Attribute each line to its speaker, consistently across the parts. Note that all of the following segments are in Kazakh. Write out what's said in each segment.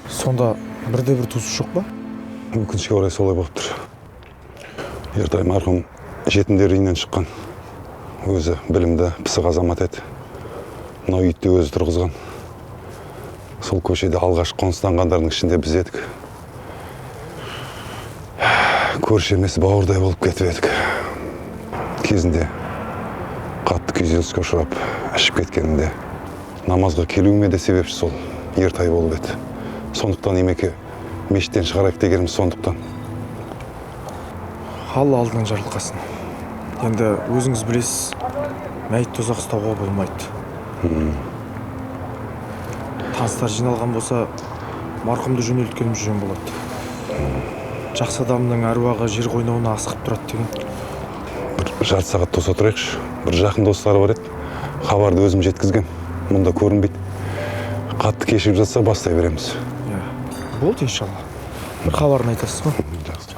Speaker 1: Сонда бірде-бір туысы жоқ па?
Speaker 2: Өкінішке орай солай болып тұр. Ертай марқұм жетімдер үйінен шыққан. Өзі білімді, пысық азамат еді. Мынау үйді өзі тұрғызған. Сол көшеде алғаш қоныстанғандардың ішінде біз едік. Көрші емес бауырдай болып кетіп едік. Кезінде қатты күйзеліске ұшырап, ішіп кеткенінде намазға келуіме де себепші сол Ертай болып еді. Сондықтан Имеке мешіттен шығарайық дегеніміз сондықтан.
Speaker 1: Алла алдынан жарылқасын. Енді өзіңіз білесіз, мәйіт тозақ ұстауға болмайды. Таныстар жиналған болса, марқұмды жөнелткеніміз жөн болады. Жақсы адамның әруағы жер қойнауына асығып тұрады деген.
Speaker 2: Бір жарты сағат тоса тұрайықшы. Бір жақын достары бар еді. Хабарды өзім жеткізген. Мұнда көрінбейді. Қатты кешігіп жатса бастай береміз.
Speaker 1: Болды, иншалла. Бір хабарын айтасыз ғой.
Speaker 2: Жақсы.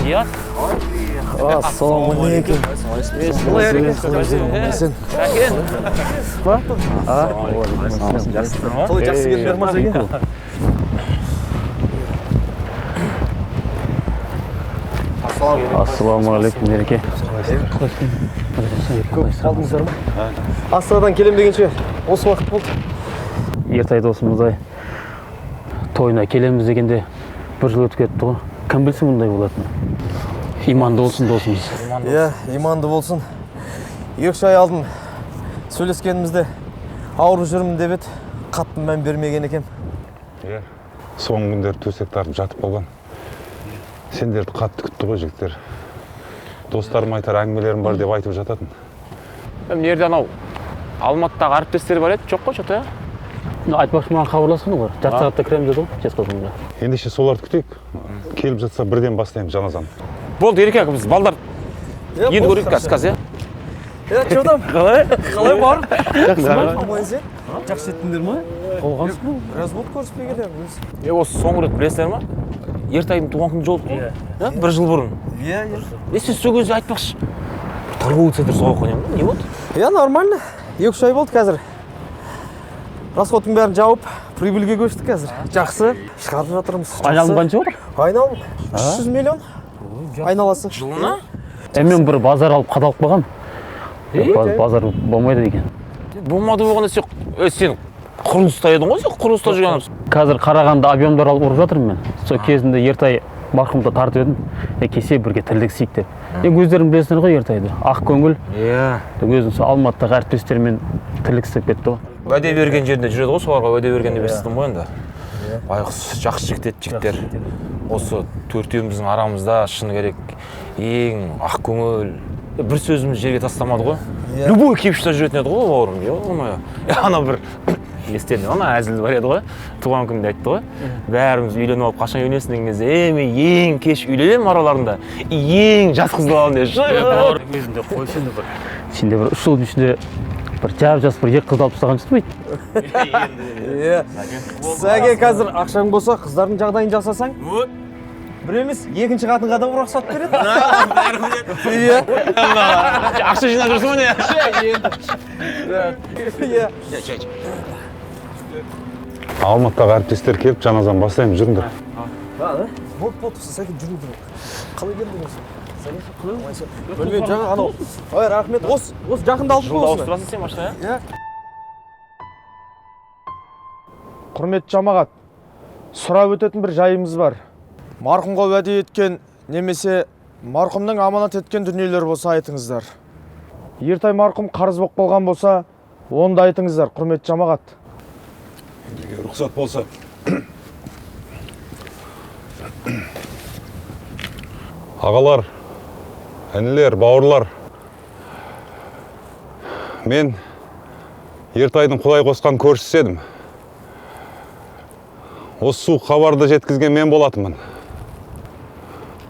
Speaker 3: Зият?
Speaker 4: Ассалаумалейкум.
Speaker 3: Қалай әрекет? Әкен?
Speaker 4: Қалай жақсы келдіңдер ма жеке?
Speaker 3: Ассалаумалейкум, Мереке.
Speaker 4: Қалдыңыздар ма? Астанадан келем дегенше осы уақыт болды.
Speaker 3: Ертай досымыз-ай, тойына келеміз дегенде бір жыл өтіп кетті ғой. Кім білсін мұндай болатын? Иманды болсын досымыз.
Speaker 4: Иә, иманды болсын. 2 ай алдын сөйлескенімізде ауырып жүрмін деп еді, қатты мән бермеген екем.
Speaker 2: Иә, соңғы күндері төсек тартып жатып қалған. Сендерді қатты күтті ғой жігіттер. Достарым айтар әңгімелерім бар деп айтып жататын.
Speaker 5: Ерде анау Алматыдағы әріптестер бар еді, жоқ қой что-то?
Speaker 3: Айтпақшы маған хабарласқан ғой. Жарты сағатта кіреміз деді ғой, жезқазғанға.
Speaker 2: Ендеше соларды күтейік. Келіп жатса бірден бастаймыз жаназаны.
Speaker 5: Болды, Ереке, біз балдар енді көрейік қазір,
Speaker 4: Иә, чодам. Қалай бар?
Speaker 3: Жақсы ма?
Speaker 4: Аман сен? Жақсы жеттіңдер ма?
Speaker 3: Қолғансыз ба?
Speaker 4: Біраз болды көріспегенде.
Speaker 5: Осы соңғы рет білесіздер ма? Ертайдың туған күні жолды ғой. Бір жыл бұрын.
Speaker 4: Иә.
Speaker 5: Сіз сол кезде айтпақшы. Торговый центр соғып қойнам ба? Не болды?
Speaker 4: Иә, нормально. 2 ай болды қазір. Расходтың бәрін жауып, прибыльге көштік қазір. Жақсы. Шығарып жатырмыз.
Speaker 3: Айналым қанша отыр?
Speaker 4: Айналым 300 миллион. Айналасы.
Speaker 5: Жылына?
Speaker 3: Мен бір базар алып қадалып қалғам. Базар болмайды екен.
Speaker 5: Болмады болғанда сен құрылыста едің ғой, сен құрылыста жүрген.
Speaker 3: Қазір Қарағанды объемдар алып ұрып жатырмын мен. Сол кезінде Ертай марқұмды тартып едім. Кесе бірге тілдесейік деп. Өздерің білесіңдер ғой Ертайды. Ақ көңіл.
Speaker 5: Иә.
Speaker 3: Өзің сол Алматыдағы әріптестермен тілдесіп кетті ғой.
Speaker 5: Уәде берген жерінде жүреді ғой, соларға уәде бергенде естідім ғой енді. Байғұс жақсы жігіт еді жігіттер. Осы төртеуміздің арамызда шыны керек ең ақ көңіл. Бір сөзіміз жерге тастамады ғой. Любой кепшіта жүретін еді ғой бауырым. Ё-моё. Ана бір естерінде ана әзіл бар еді ғой. Туған күнде айтты ғой. Бәріміз үйленіп алып қашан үйленесің деген кезде, мен ең кеш үйленемін араларында. Ең жас қызды аламын деп.
Speaker 3: Кезінде қой сенде бір 3 жылдың ішінде бір жарым жас бір 2 қызды алып тастаған жетпейді.
Speaker 4: Иә. Сәке қазір ақшаң болса, қыздардың жағдайын жасасаң, бір емес, екінші қатынға да рұқсат береді. Иә.
Speaker 5: Ақша жинап жүрсің не?
Speaker 4: Иә.
Speaker 2: Алматыдағы әріптестер келіп жаназаны бастаймыз, жүріңдер.
Speaker 4: Болды, сәке жүріңдер. Қалай келдіңіз? Білмеймін, жаңа анау. Ой, рахмет. Осы жақында алдық
Speaker 5: Жылда
Speaker 4: болсын.
Speaker 5: ауыстырасың сен машина,
Speaker 4: Иә.
Speaker 1: Құрметті жамағат, сұрап өтетін бір жайымыз бар. Марқұмға уәде еткен немесе марқұмның аманат еткен дүниелер болса айтыңыздар. Ертай марқұм қарыз болып қалған болса, оны да айтыңыздар, құрметті жамағат.
Speaker 2: Рұқсат болса. Ағалар, әнілер, бауырлар. Мен Ертайдың Құдай қосқан көршісі едім. осы суық хабарды жеткізген мен болатынмын.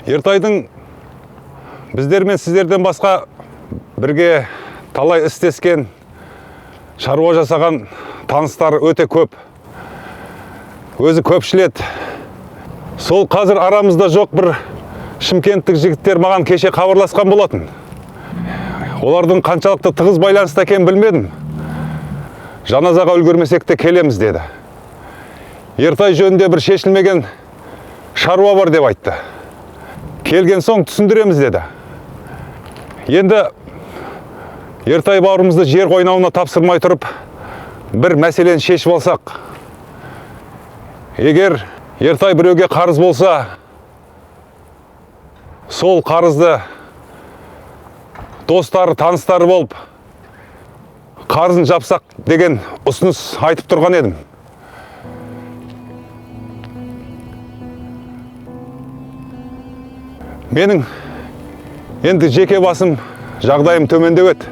Speaker 2: Ертайдың біздер мен сіздерден басқа бірге талай істескен, шаруа жасаған таныстары өте көп. Өзі көпшілет. Сол қазір арамызда жоқ бір шымкенттік жігіттер маған кеше хабарласқан болатын. Олардың қаншалықты тығыз байланыста екенін білмедім. Жаназаға үлгермесек те келеміз деді. Ертай жөнінде бір шешілмеген шаруа бар деп айтты. Келген соң түсіндіреміз деді. Енді Ертай бауырымызды жер қойнауына тапсырмай тұрып, бір мәселені шешіп алсақ. Егер Ертай біреуге қарыз болса, сол қарызды достары, таныстары болып, қарызын жапсақ деген ұсыныс айтып тұрған едім. Менің енді жеке басым жағдайым төмендеп еді.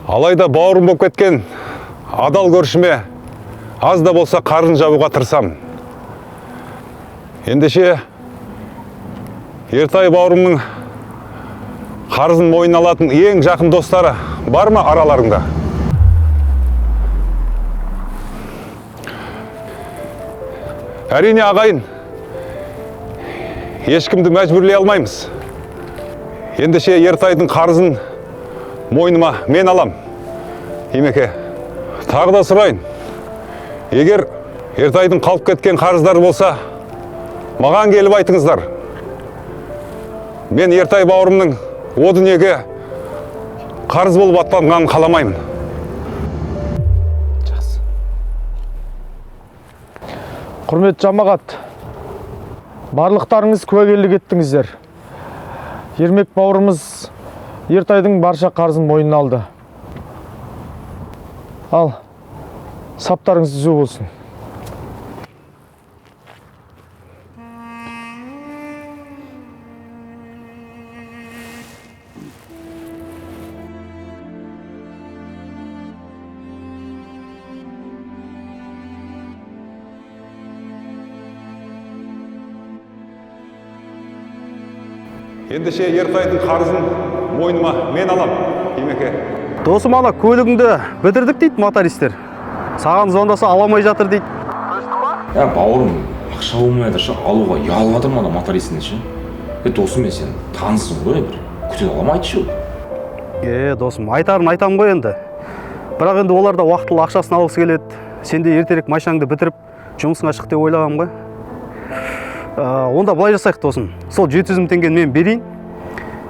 Speaker 2: Алайда бауырым болып кеткен адал көршіме аз да болса қарызын жабуға тырысамын. Ендеше Ертай бауырымның қарызын мойнына алатын ең жақын достары бар ма араларыңда? Әрине ағайын, ешкімді мәжбүрлей алмаймыз. Ендеше Ертайдың қарызын мойныма мен алам. Имеке, тағы да сұрайын. Егер Ертайдың қалып кеткен қарыздары болса, маған келіп айтыңыздар. Мен Ертай бауырымның о дүниеге қарыз болып аттанғанын қаламаймын.
Speaker 1: Жақсы. Құрметті жамағат, барлықтарыңыз куәгерлік еттіңіздер. Ермек бауырымыз Ертайдың барша қарызын мойнына алды. Ал, саптарыңыз түзу болсын.
Speaker 2: Ендеше Ертайдың қарызын мойныма мен алам, Имеке.
Speaker 6: Досым, ана көлігіңді бітірдік дейді мотористер. Саған звондаса аламай жатыр дейді.
Speaker 5: Я бауырым, ақша болмай жатыр, алуға ұялып жатырмын ана мотористіне ше. Досым, мен сен танысың ғой бір. Күте аламайды ше.
Speaker 6: Досым, айтарын айтам ғой енді. Бірақ енді олар да уақытылы ақшасын алғысы келеді. Сен де ертерек машинаңды бітіріп, жұмысыңа шық деп ойлағам ғой. Онда былай жасайық досым. Сол 700 мың теңгені мен берейін.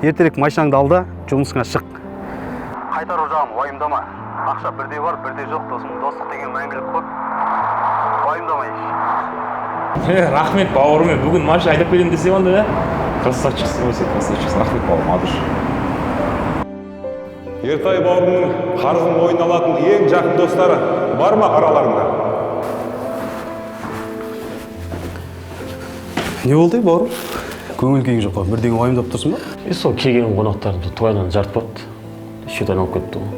Speaker 6: Ертерек машинаңды ал да, жұмысыңа шық. Қайтару жағын уайымдама. Ақша бірде бар, бірде жоқ досым. Достық деген мәңгілік қой. Уайымдамай.
Speaker 5: Рахмет бауырым, бүгін машина айдап келем десем онда, красавчиксың ғой сен, красавчиксың. Рахмет бауырым, адыш.
Speaker 2: Ертай бауырымның қарызын мойнына алатын ең жақын достары бар ма араларында?
Speaker 6: Не болды бауырым? Көңіл күйің жоқ қой, бірдеңе уайымдап тұрсың ба?
Speaker 3: Сол келген қонақтарымды тойынан жартпады. Счет айналып кетті ғой.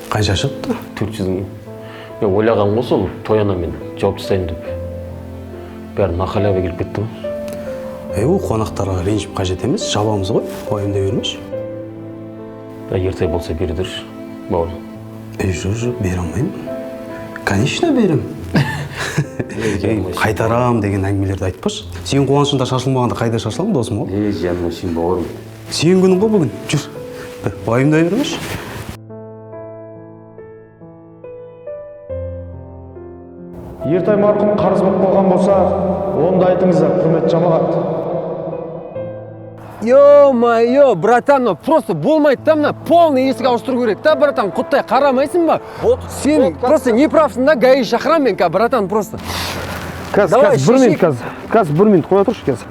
Speaker 6: Қанша шықты?
Speaker 3: 400 мың. Мен ойлағам ғой сол тойынан мен жауап жасаймын деп. Бәрі нақалаға келіп кетті ғой.
Speaker 6: Ол қонақтарға ренжіп қажет емес, жабамыз ғой, уайымдай бермеші.
Speaker 3: Ертай болса бердірші, бауырым.
Speaker 6: Жоқ, бере алмаймын. Конечно, берем. Қайтарам деген әңгімелерді айтпашы. Сен қуанышында шашылмағанда қайда шашыламын досым ол?
Speaker 3: Жаным сен бауырым.
Speaker 6: Сен күнің ғой бүгін. Жүр. Уайымдай бермеші.
Speaker 1: Ертай марқұм қарыз болып қалған болса, оны да айтыңыздар, құрметті жамағат.
Speaker 4: Ё-моё, братан, просто болмайды да, мына полный есік ауыстыру керек та, братан, құттай қарамайсың ба? Сен просто не правсың да, ГАИ шақырам мен, братан, просто.
Speaker 1: Қазір, бір минут, қазір, бір минут, қоя тұршы қазір.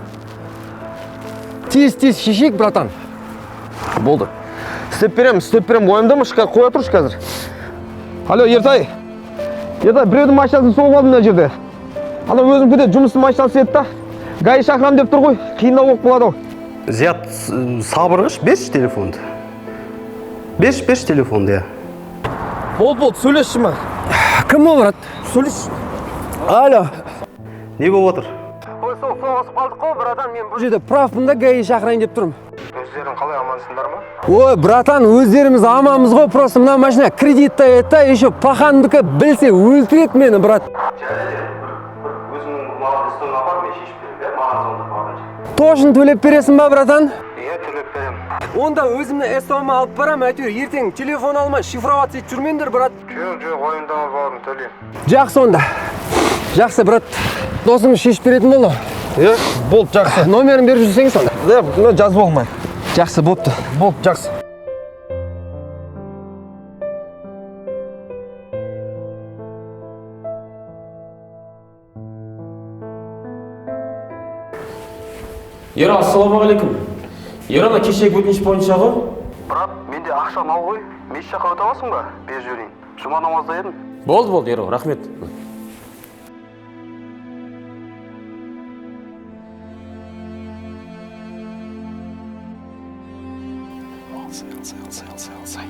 Speaker 4: Тез шешейік, братан. Болды. Істеп берем, ойымдамыш, қоя тұршы қазір. Алло, Ертай, біреудің машинасын соғып алдым мына жерде. Ана өзім күде жұмыстың машинасы еді да, ГАИ шақырам деп тұр ғой, қиындау болып қалады ғой.
Speaker 6: Зият, сабыр қыш, берші телефонды. Берші телефонды, я.
Speaker 4: Болды, сөйлесші ма? Кім ол, брат? Сөйлесші.
Speaker 7: Алло.
Speaker 6: Не болып отыр?
Speaker 4: Ой, соғысып қалдық қой, братан, мен
Speaker 7: Бұл жерде правпын да ГАИ шақырайын деп тұрмын.
Speaker 4: өздерің қалай амансыңдар ма?
Speaker 7: Ой, братан, өздеріміз аманбыз ғой, просто мына машина кредитта еді, еще пахандікі білсе өлтіреді мені, брат.
Speaker 4: Өзіңнің маған істің апар, мен шешіп берем, маған сонда бағанша.
Speaker 7: Точно төлеп бересің ба, братан?
Speaker 4: Иә, төлеп берем.
Speaker 7: Онда өзімді эстома алып барам, әйтеуір ертең телефон алмай шифроваться етіп жүрмеңдер, брат.
Speaker 4: Жоқ, ойындама бауырым, төлейм.
Speaker 7: Жақсы онда. Жақсы, брат. Досым шешіп беретін болды.
Speaker 4: Иә, болды, жақсы.
Speaker 7: Номерін беріп жүрсең сонда.
Speaker 4: Мен жазып болмай.
Speaker 7: Жақсы, болыпты.
Speaker 4: Болды, жақсы.
Speaker 5: Ера, ассалаумағалейкум. Ерана кешегі өтініш бойынша ғой?
Speaker 6: Брат, менде ақша мал ғой. Мешіт жаққа өте аласың ба? Беріп жіберейін. Жұма намазда едім.
Speaker 5: Болды, Ера, рахмет. Алсай.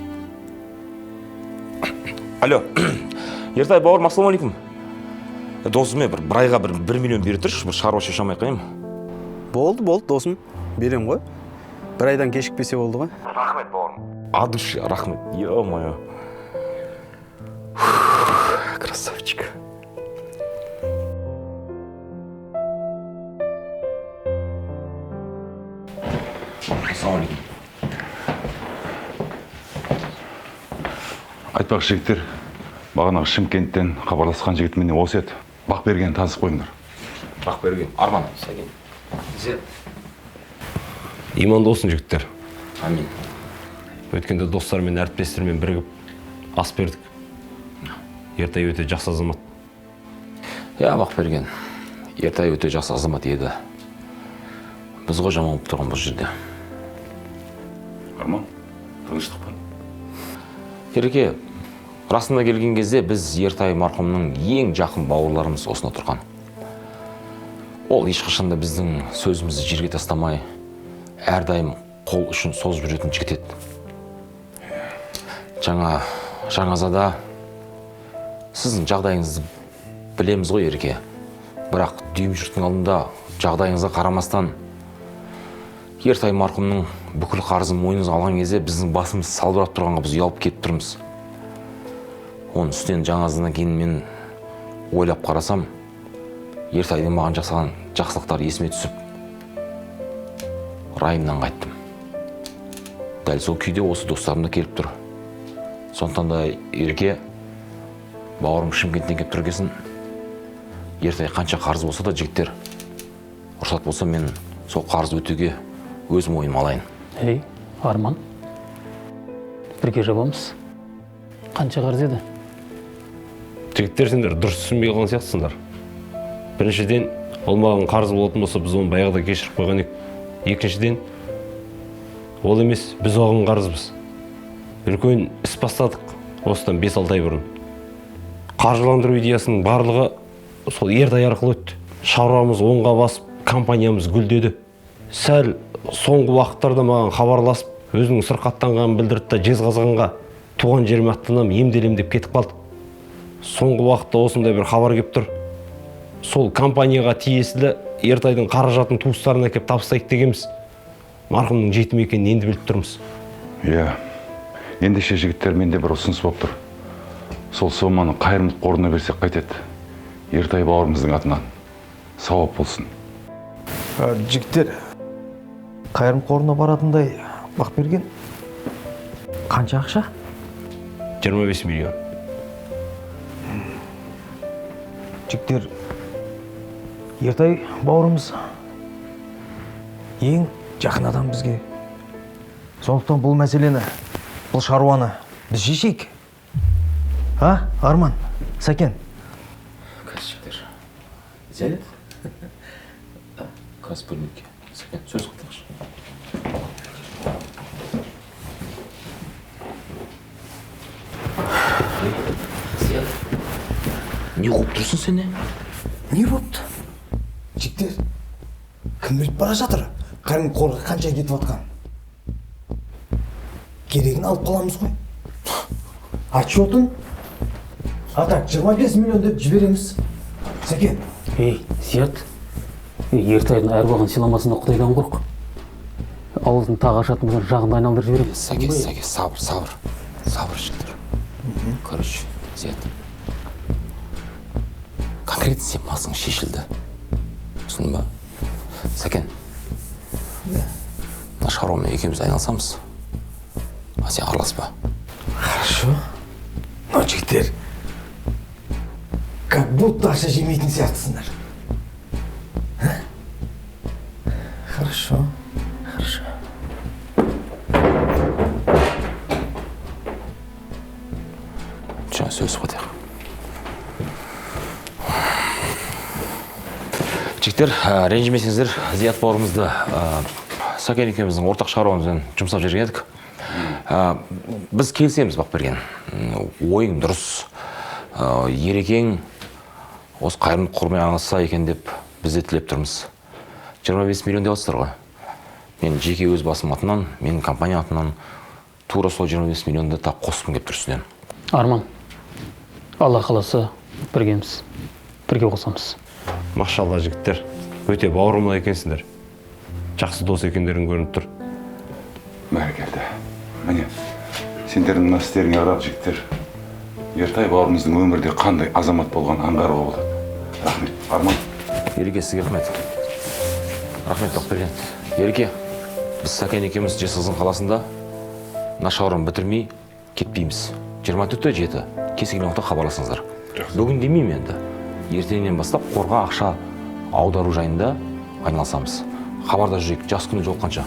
Speaker 5: Алло, Ертай бауырым, ассалаумағалейкум. Досыме бір айға 1 миллион бере тұршы, бір шаруа шеше алмай қайым.
Speaker 6: Болды, досым. Берем ғой. Бір айдан кешікпесе болды ғой.
Speaker 5: Рахмет бауырым. От души, рахмет. Ё-моё. Красавчик. Ассалаумағалейкум.
Speaker 2: Айтпақшы жігіттер, бағанағы Шымкенттен хабарласқан жігіт міне осы еді. Бақберген танысып қойыңдар.
Speaker 5: Бақберген, Арман, сәлем.
Speaker 8: Иманды болсын жігіттер.
Speaker 5: Амин.
Speaker 8: Өткенде достармен, әріптестермен бірігіп ас бердік. Ертай өте жақсы азамат.
Speaker 5: Я Бақберген, Ертай өте жақсы азамат еді. Біз ғой жаман болып тұрған бұл жерде.
Speaker 2: Арман, тыныштық бар.
Speaker 5: Ереке, расында келген кезде біз Ертай марқұмның ең жақын бауырларымыз осында тұрған. Ол ешқашанда біздің сөзімізді жерге тастамай, әрдайым қол үшін созып жүретін жігіт еді. Жаңазада сіздің жағдайыңызды білеміз ғой, Ереке. Бірақ дүйім жұрттың алдында жағдайыңызға қарамастан Ертай марқұмның бүкіл қарызын мойныңызға алған кезде біздің басымыз салбырап тұрғанға біз ұялып кетіп тұрмыз. Оның үстінен жаңазадан кейін мен ойлап қарасам, Ертайдың маған жасаған жақсылықтары есіме түсіп, райымнан қайттым. Дәл сол күйде осы достарым да келіп тұр. Сондықтан да Ереке, бауырым Шымкенттен келіп тұр екенсің. Ертай қанша қарыз болса да жігіттер, рұқсат болса мен сол қарызды өтеуге өз мойныма алайын.
Speaker 3: Ей, Арман. Бірге жабамыз. Қанша қарыз еді?
Speaker 8: Жігіттер сендер дұрыс түсінбей қалған сияқтысыңдар. Біріншіден, ол маған қарыз болатын болса, біз оны баяғыда кешіріп қойған едік. Екіншіден, ол емес, біз оған қарызбыз. Үлкен іс бастадық осыдан 5-6 ай бұрын. Қаржыландыру идеясының барлығы сол Ертай арқылы өтті. Шаруамыз оңға басып, компаниямыз гүлдеді. Сәл соңғы уақыттарда маған хабарласып, өзінің сырқаттанғанын білдірді да жезқазғанға туған жеріме аттанам, емделем деп кетіп қалды. Соңғы уақытта осындай бір хабар келіп тұр. Сол компанияға тиесілі Ертайдың қаражатын туыстарына әкеп табыстайық дегенбіз. Марқұмның жетім екенін енді біліп тұрмыз.
Speaker 2: Иә, ендеше жігіттер, менде бір ұсыныс болып тұр. Сол соманы қайырымдылық қорына берсек қайтеді. Ертай бауырымыздың атынан сауап болсын.
Speaker 1: Жігіттер, қайырым қорына баратындай Бақберген қанша ақша?
Speaker 8: 25 миллион.
Speaker 1: Жігіттер, Ертай бауырымыз ең жақын адам бізге. Сондықтан бұл мәселені, бұл шаруаны біз шешейік. Арман, Сәкен?
Speaker 5: Жігіттер, Зәлет? Қазір бөлмекке. Сәкен, сөз қылдықшы. Не қылып тұрсың сен?
Speaker 1: Не болыпты? Жігіттер, кім біліп бара жатыр? Қайырым қорға қанша кетіп жатқан? Керегін алып қаламыз ғой. Отчетын? Так, 25 миллион деп жібереміз. Сәкен.
Speaker 3: Ей, Зият. Ертайдың әр бағын сыйламасына Құдайдан қорқ. Ауызын тағы ашатын болсаң жағында айналдырып жіберем.
Speaker 5: Сәке, сабыр жігіттер. Короче, Зият. Конкретно сен масың шешілді. Түсіндің ба? Сәкен. Мына шаруамен екеуміз айналысамыз. А сен араласпа.
Speaker 1: Хорошо. Но жігіттер, как будто ақша жемейтін сияқтысыңдар. Хорошо.
Speaker 5: Жаңа сөз қотайық. Жігіттер, ренжімесеңіздер, Зият бауырымызды Сәкен екеуміздің ортақ шаруамызбен жұмсап жүрген едік. Біз келісеміз Бақберген. Ойың дұрыс. Ерекең осы қайырымдылық қормен айналысса екен деп біз де тілеп тұрмыз. 25 миллион деп жатсыздар ғой. Мен жеке өз басым атынан, менің компания атынан тура сол 25 миллионды тап қосқым келіп тұр үстінен.
Speaker 3: Арман, Алла қаласа біргеміз, бірге қосамыз.
Speaker 8: Машалла жігіттер, өте бауырымды екенсіңдер. Жақсы дос екендерің көрініп тұр.
Speaker 2: Бәрекелді. Міне, сендердің мына істеріңе қарап жігіттер, Ертай бауырымыздың өмірде қандай азамат болған аңғаруға болады. Рахмет. Арман.
Speaker 5: Ереке, сізге рахмет. Рахмет Бақберген. Ереке, біз Сәкен екеуміз Жезқазған қаласында мына шаруаны бітірмей кетпейміз. 24-7 кез келген уақытта хабарласыңыздар. Бүгін демеймін енді. Ертеңнен бастап қорға ақша аудару жайында айналысамыз. Хабарда жүрейік, жас күні жолыққанша.